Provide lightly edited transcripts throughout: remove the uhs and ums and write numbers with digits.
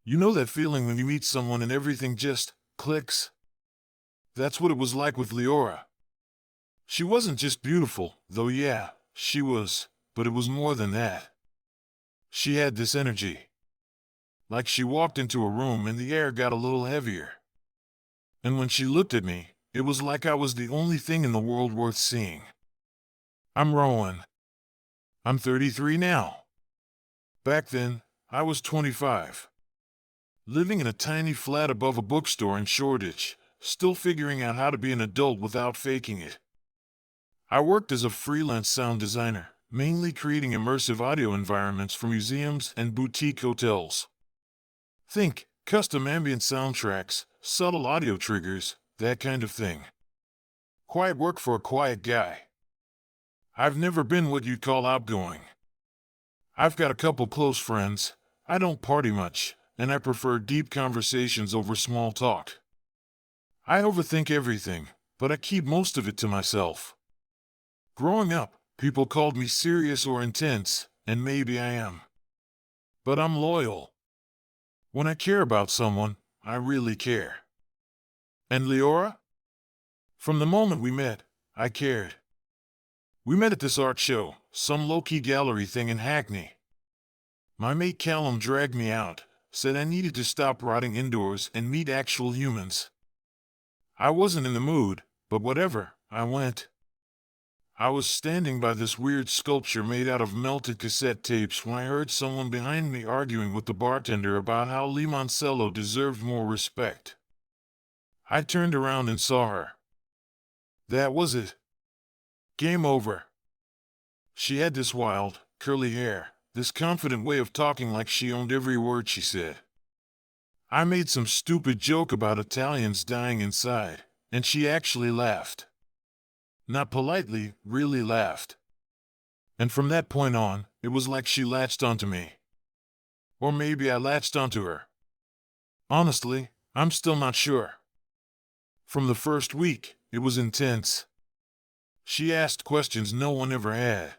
You know that feeling when you meet someone and everything just clicks? That's what it was like with Leora. She wasn't just beautiful, though yeah, she was, but it was more than that. She had this energy. Like she walked into a room and the air got a little heavier. And when she looked at me, it was like I was the only thing in the world worth seeing. I'm Rowen. I'm 33 now. Back then, I was 25. Living in a tiny flat above a bookstore in Shoreditch, still figuring out how to be an adult without faking it. I worked as a freelance sound designer, mainly creating immersive audio environments for museums and boutique hotels. Think custom ambient soundtracks, subtle audio triggers, that kind of thing. Quiet work for a quiet guy. I've never been what you'd call outgoing. I've got a couple close friends, I don't party much, and I prefer deep conversations over small talk. I overthink everything, but I keep most of it to myself. Growing up, people called me serious or intense, and maybe I am. But I'm loyal. When I care about someone, I really care. And Leora? From the moment we met, I cared. We met at this art show, some low-key gallery thing in Hackney. My mate Callum dragged me out, said I needed to stop rotting indoors and meet actual humans. I wasn't in the mood, but whatever, I went. I was standing by this weird sculpture made out of melted cassette tapes when I heard someone behind me arguing with the bartender about how Limoncello deserved more respect. I turned around and saw her. That was it. Game over. She had this wild, curly hair, this confident way of talking like she owned every word she said. I made some stupid joke about Italians dying inside, and she actually laughed. Not politely, really laughed. And from that point on, it was like she latched onto me. Or maybe I latched onto her. Honestly, I'm still not sure. From the first week, it was intense. She asked questions no one ever had.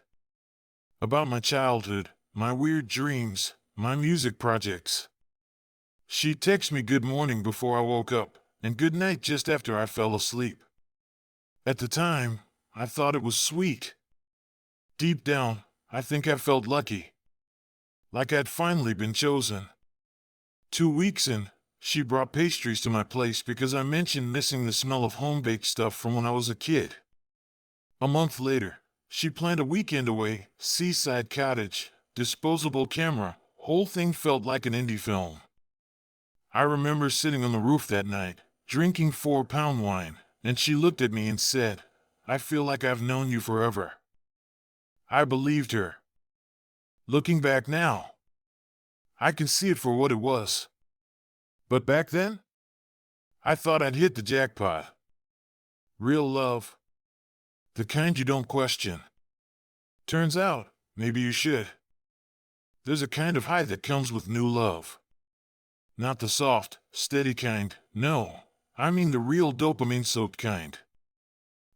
About my childhood, my weird dreams, my music projects. She'd text me good morning before I woke up, and good night just after I fell asleep. At the time, I thought it was sweet. Deep down, I think I felt lucky. Like I'd finally been chosen. 2 weeks in, she brought pastries to my place because I mentioned missing the smell of home-baked stuff from when I was a kid. A month later, she planned a weekend away, seaside cottage, disposable camera, whole thing felt like an indie film. I remember sitting on the roof that night, drinking 4-pound wine, and she looked at me and said, "I feel like I've known you forever." I believed her. Looking back now, I can see it for what it was. But back then, I thought I'd hit the jackpot. Real love. The kind you don't question. Turns out, maybe you should. There's a kind of high that comes with new love. Not the soft, steady kind, no. I mean the real dopamine-soaked kind.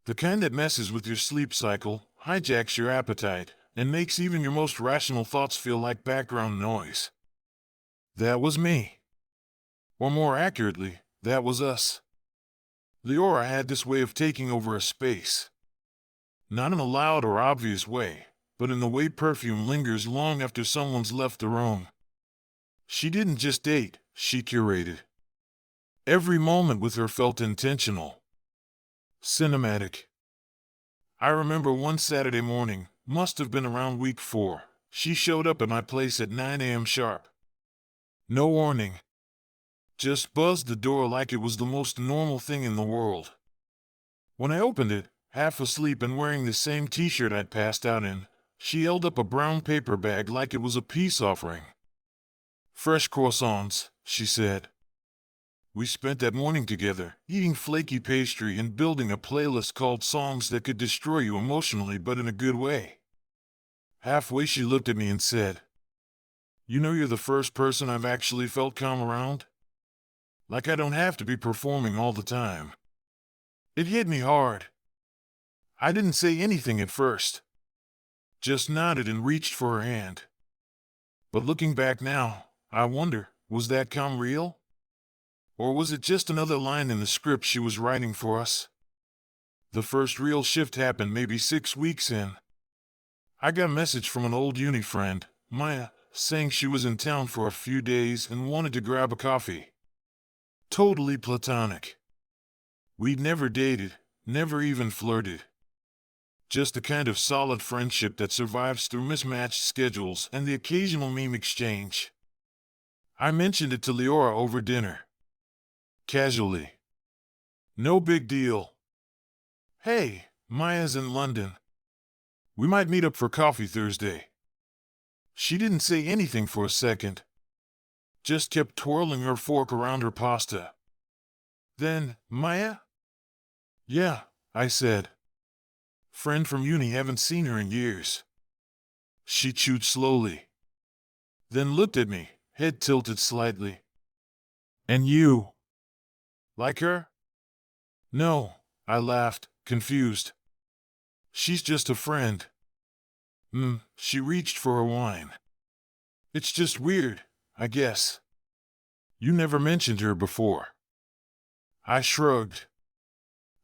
The kind that messes with your sleep cycle, hijacks your appetite, and makes even your most rational thoughts feel like background noise. That was me. Or more accurately, that was us. Leora had this way of taking over a space. Not in a loud or obvious way, but in the way perfume lingers long after someone's left the room. She didn't just date, she curated. Every moment with her felt intentional. Cinematic. I remember one Saturday morning, must have been around week 4, she showed up at my place at 9 a.m. sharp. No warning. Just buzzed the door like it was the most normal thing in the world. When I opened it, half asleep and wearing the same t-shirt I'd passed out in, she held up a brown paper bag like it was a peace offering. "Fresh croissants," she said. We spent that morning together, eating flaky pastry and building a playlist called Songs That Could Destroy You Emotionally but in a good way. Halfway she looked at me and said, "You know you're the first person I've actually felt calm around? Like I don't have to be performing all the time." It hit me hard. I didn't say anything at first. Just nodded and reached for her hand. But looking back now, I wonder, Was that calm real? Or was it just another line in the script she was writing for us? The first real shift happened maybe 6 weeks in. I got a message from an old uni friend, Maya, saying she was in town for a few days and wanted to grab a coffee. Totally platonic. We'd never dated, never even flirted. Just the kind of solid friendship that survives through mismatched schedules and the occasional meme exchange. I mentioned it to Leora over dinner. Casually. No big deal. Hey, Maya's in London. We might meet up for coffee Thursday. She didn't say anything for a second. Just kept twirling her fork around her pasta. Then, Maya? Yeah, I said. Friend from uni, haven't seen her in years. She chewed slowly. Then looked at me, head tilted slightly. And you? Like her? No, I laughed, confused. She's just a friend. She reached for her wine. It's just weird, I guess. You never mentioned her before. I shrugged.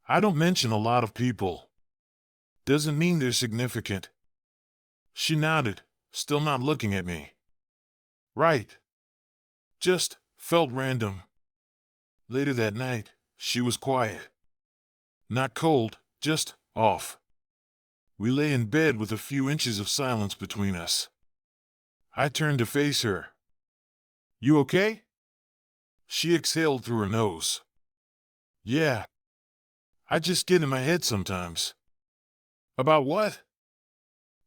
I don't mention a lot of people. Doesn't mean they're significant. She nodded, still not looking at me. Right. Just felt random. Later that night, she was quiet. Not cold, just off. We lay in bed with a few inches of silence between us. I turned to face her. You okay? She exhaled through her nose. Yeah. I just get in my head sometimes. About what?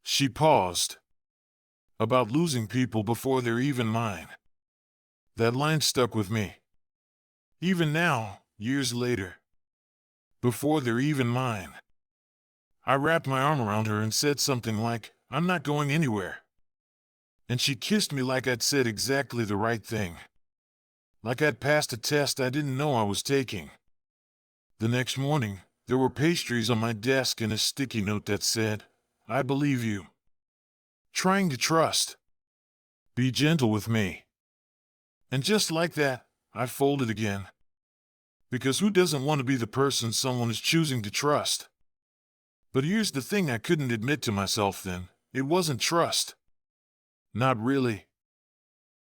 She paused. About losing people before they're even mine. That line stuck with me. Even now, years later. Before they're even mine. I wrapped my arm around her and said something like, I'm not going anywhere. And she kissed me like I'd said exactly the right thing. Like I'd passed a test I didn't know I was taking. The next morning, there were pastries on my desk and a sticky note that said, I believe you. Trying to trust. Be gentle with me. And just like that, I folded again. Because who doesn't want to be the person someone is choosing to trust? But here's the thing I couldn't admit to myself then. It wasn't trust. Not really.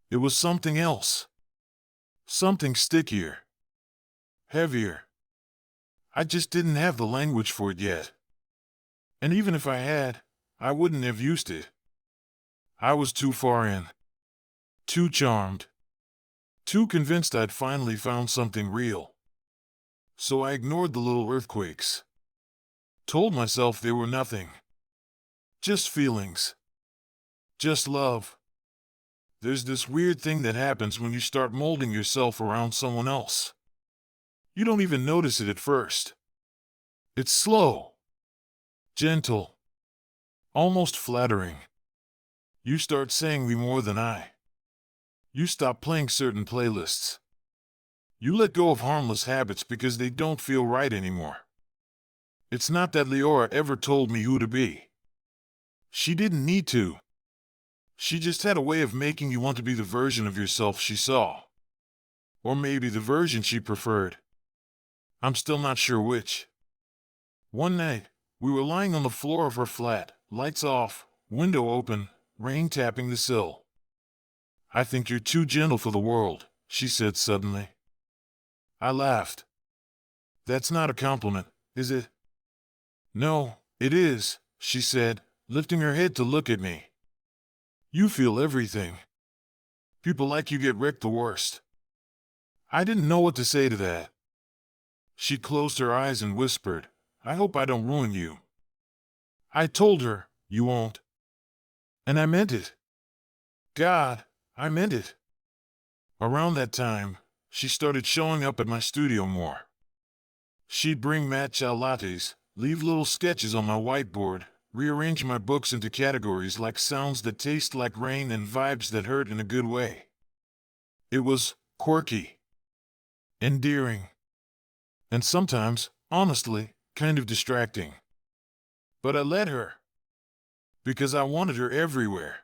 It was something else. Something stickier. Heavier. I just didn't have the language for it yet. And even if I had, I wouldn't have used it. I was too far in. Too charmed. Too convinced I'd finally found something real. So I ignored the little earthquakes. Told myself they were nothing. Just feelings. Just love. There's this weird thing that happens when you start molding yourself around someone else. You don't even notice it at first. It's slow. Gentle. Almost flattering. You start saying me more than I. You stop playing certain playlists. You let go of harmless habits because they don't feel right anymore. It's not that Leora ever told me who to be. She didn't need to. She just had a way of making you want to be the version of yourself she saw. Or maybe the version she preferred. I'm still not sure which. One night, we were lying on the floor of her flat, lights off, window open, rain tapping the sill. I think you're too gentle for the world, she said suddenly. I laughed. That's not a compliment, is it? No, it is, she said, lifting her head to look at me. You feel everything. People like you get wrecked the worst. I didn't know what to say to that. She closed her eyes and whispered, I hope I don't ruin you. I told her, you won't. And I meant it. God, I meant it. Around that time, she started showing up at my studio more. She'd bring matcha lattes, leave little sketches on my whiteboard, rearrange my books into categories like sounds that taste like rain and vibes that hurt in a good way. It was quirky. Endearing. And sometimes, honestly, kind of distracting. But I let her. Because I wanted her everywhere.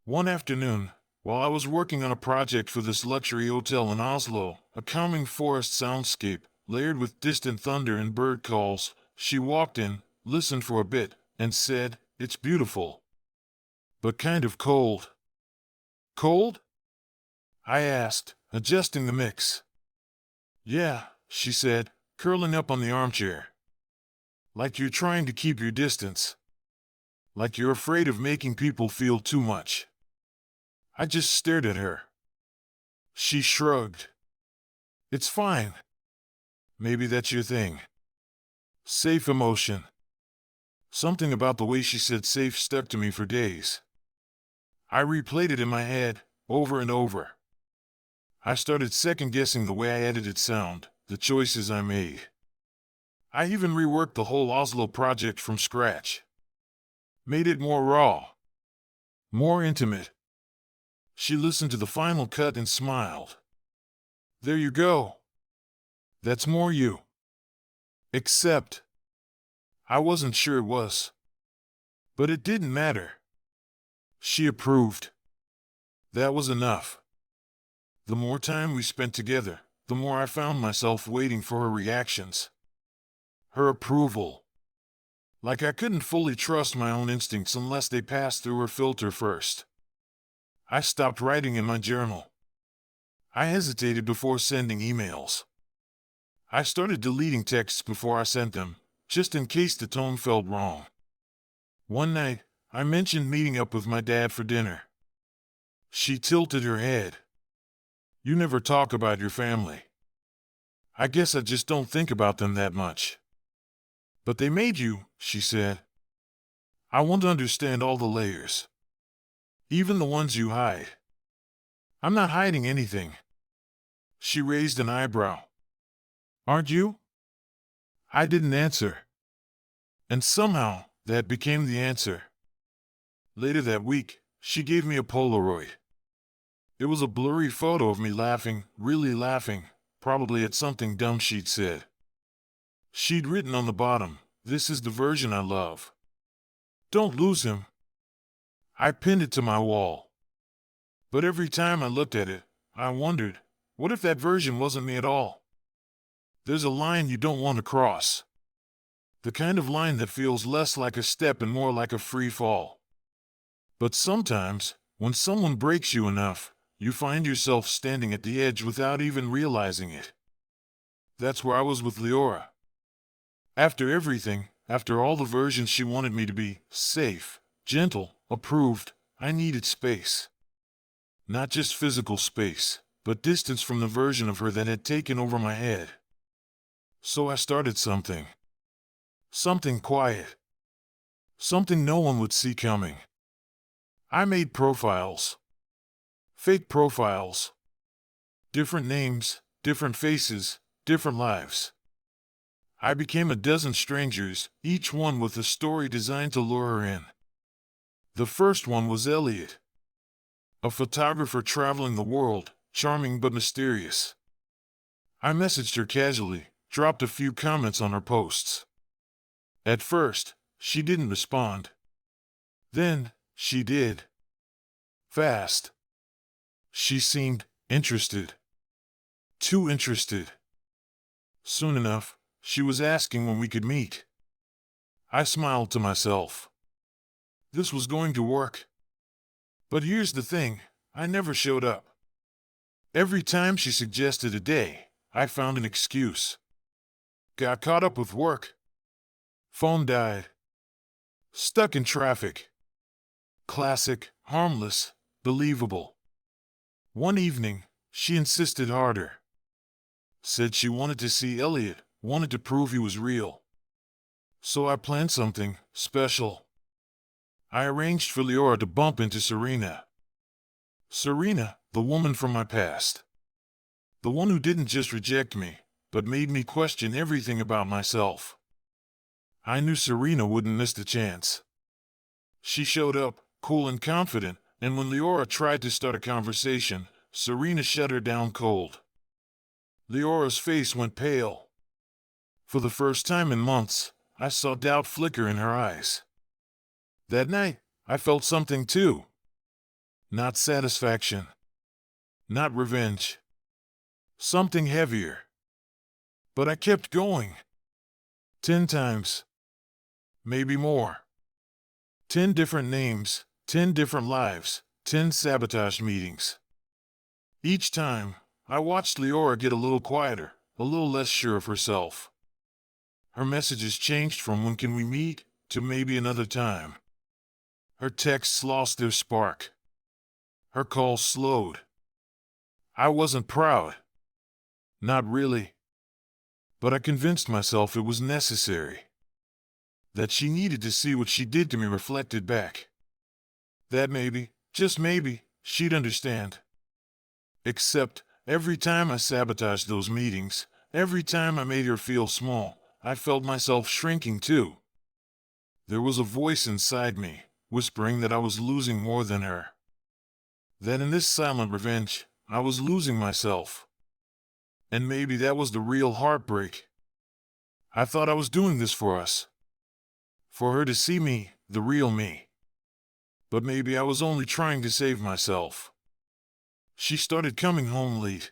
One afternoon, While I was working on a project for this luxury hotel in Oslo, a calming forest soundscape, layered with distant thunder and bird calls, she walked in, listened for a bit, and said, "It's beautiful. But kind of cold." "Cold?" I asked, adjusting the mix. "Yeah," she said, curling up on the armchair. "Like you're trying to keep your distance. Like you're afraid of making people feel too much." I just stared at her. She shrugged. "It's fine. Maybe that's your thing. Safe emotion." Something about the way she said safe stuck to me for days. I replayed it in my head, over and over. I started second-guessing the way I edited sound, the choices I made. I even reworked the whole Oslo project from scratch. Made it more raw. More intimate. She listened to the final cut and smiled. "There you go. That's more you." Except, I wasn't sure it was. But it didn't matter. She approved. That was enough. The more time we spent together, the more I found myself waiting for her reactions. Her approval. Like I couldn't fully trust my own instincts unless they passed through her filter first. I stopped writing in my journal. I hesitated before sending emails. I started deleting texts before I sent them, just in case the tone felt wrong. One night, I mentioned meeting up with my dad for dinner. She tilted her head. "You never talk about your family." "I guess I just don't think about them that much." "But they made you," she said. "I want to understand all the layers. Even the ones you hide." "I'm not hiding anything." She raised an eyebrow. "Aren't you?" I didn't answer. And somehow, that became the answer. Later that week, she gave me a Polaroid. It was a blurry photo of me laughing, really laughing, probably at something dumb she'd said. She'd written on the bottom, "This is the version I love. Don't lose him." I pinned it to my wall. But every time I looked at it, I wondered, what if that version wasn't me at all? There's a line you don't want to cross. The kind of line that feels less like a step and more like a free fall. But sometimes, when someone breaks you enough, you find yourself standing at the edge without even realizing it. That's where I was with Leora. After everything, after all the versions she wanted me to be, safe, gentle, approved, I needed space. Not just physical space, but distance from the version of her that had taken over my head. So I started something. Something quiet. Something no one would see coming. I made profiles. Fake profiles. Different names, different faces, different lives. I became a dozen strangers, each one with a story designed to lure her in. The first one was Elliot. A photographer traveling the world, charming but mysterious. I messaged her casually, dropped a few comments on her posts. At first, she didn't respond. Then, she did. Fast. She seemed interested. Too interested. Soon enough, she was asking when we could meet. I smiled to myself. This was going to work. But here's the thing, I never showed up. Every time she suggested a day, I found an excuse. Got caught up with work. Phone died. Stuck in traffic. Classic, harmless, believable. One evening, she insisted harder. Said she wanted to see Elliot, wanted to prove he was real. So I planned something special. I arranged for Leora to bump into Serena. Serena, the woman from my past. The one who didn't just reject me, but made me question everything about myself. I knew Serena wouldn't miss the chance. She showed up, cool and confident, and when Leora tried to start a conversation, Serena shut her down cold. Leora's face went pale. For the first time in months, I saw doubt flicker in her eyes. That night, I felt something too. Not satisfaction. Not revenge. Something heavier. But I kept going. 10 times. Maybe more. 10 different names, 10 different lives, 10 sabotage meetings. Each time, I watched Leora get a little quieter, a little less sure of herself. Her messages changed from "when can we meet" to "maybe another time." Her texts lost their spark. Her calls slowed. I wasn't proud. Not really. But I convinced myself it was necessary. That she needed to see what she did to me reflected back. That maybe, just maybe, she'd understand. Except, every time I sabotaged those meetings, every time I made her feel small, I felt myself shrinking too. There was a voice inside me, whispering that I was losing more than her. That in this silent revenge, I was losing myself. And maybe that was the real heartbreak. I thought I was doing this for us. For her to see me, the real me. But maybe I was only trying to save myself. She started coming home late.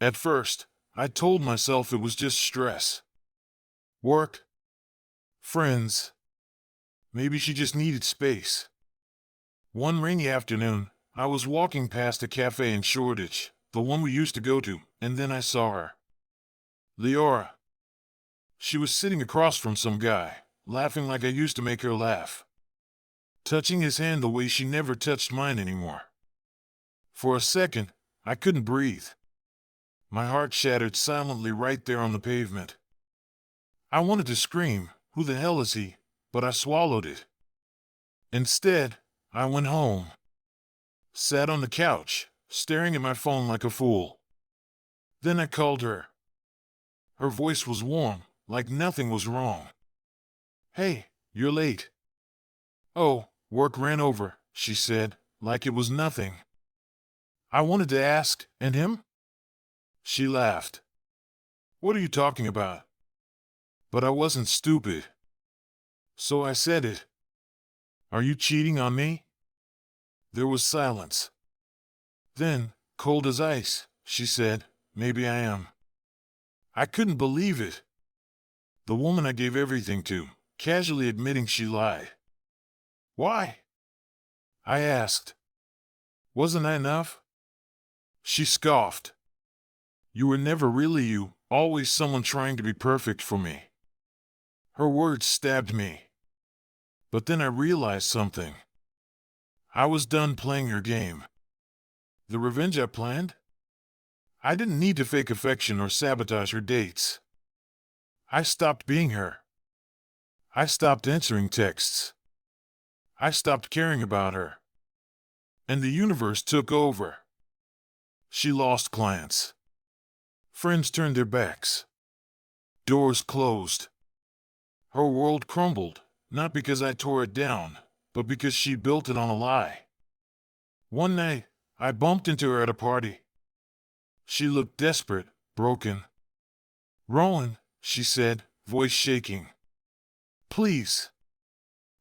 At first, I told myself it was just stress. Work. Friends. Maybe she just needed space. One rainy afternoon, I was walking past a cafe in Shoreditch, the one we used to go to, and then I saw her. Leora. She was sitting across from some guy, laughing like I used to make her laugh. Touching his hand the way she never touched mine anymore. For a second, I couldn't breathe. My heart shattered silently right there on the pavement. I wanted to scream, "Who the hell is he?" but I swallowed it. Instead, I went home. Sat on the couch, staring at my phone like a fool. Then I called her. Her voice was warm, like nothing was wrong. "Hey, you're late." "Oh, work ran over," she said, like it was nothing. I wanted to ask, "And him?" She laughed. "What are you talking about?" But I wasn't stupid. So I said it. "Are you cheating on me?" There was silence. Then, cold as ice, she said, "Maybe I am." I couldn't believe it. The woman I gave everything to, casually admitting she lied. "Why?" I asked. "Wasn't I enough?" She scoffed. "You were never really you, always someone trying to be perfect for me." Her words stabbed me. But then I realized something. I was done playing her game. The revenge I planned? I didn't need to fake affection or sabotage her dates. I stopped being her. I stopped answering texts. I stopped caring about her. And the universe took over. She lost clients. Friends turned their backs. Doors closed. Her world crumbled, not because I tore it down, but because she built it on a lie. One night, I bumped into her at a party. She looked desperate, broken. "Rowen," she said, voice shaking. "Please.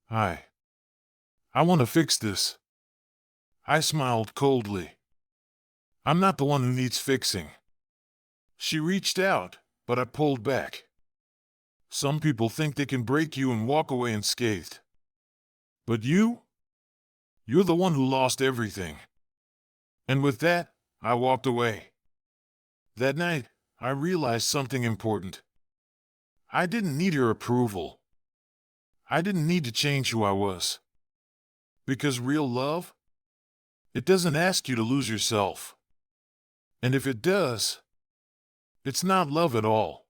I want to fix this." I smiled coldly. "I'm not the one who needs fixing." She reached out, but I pulled back. Some people think they can break you and walk away unscathed. But you're the one who lost everything. And with that, I walked away. That night, I realized something important. I didn't need her approval. I didn't need to change who I was. Because real love? It doesn't ask you to lose yourself. And if it does, it's not love at all.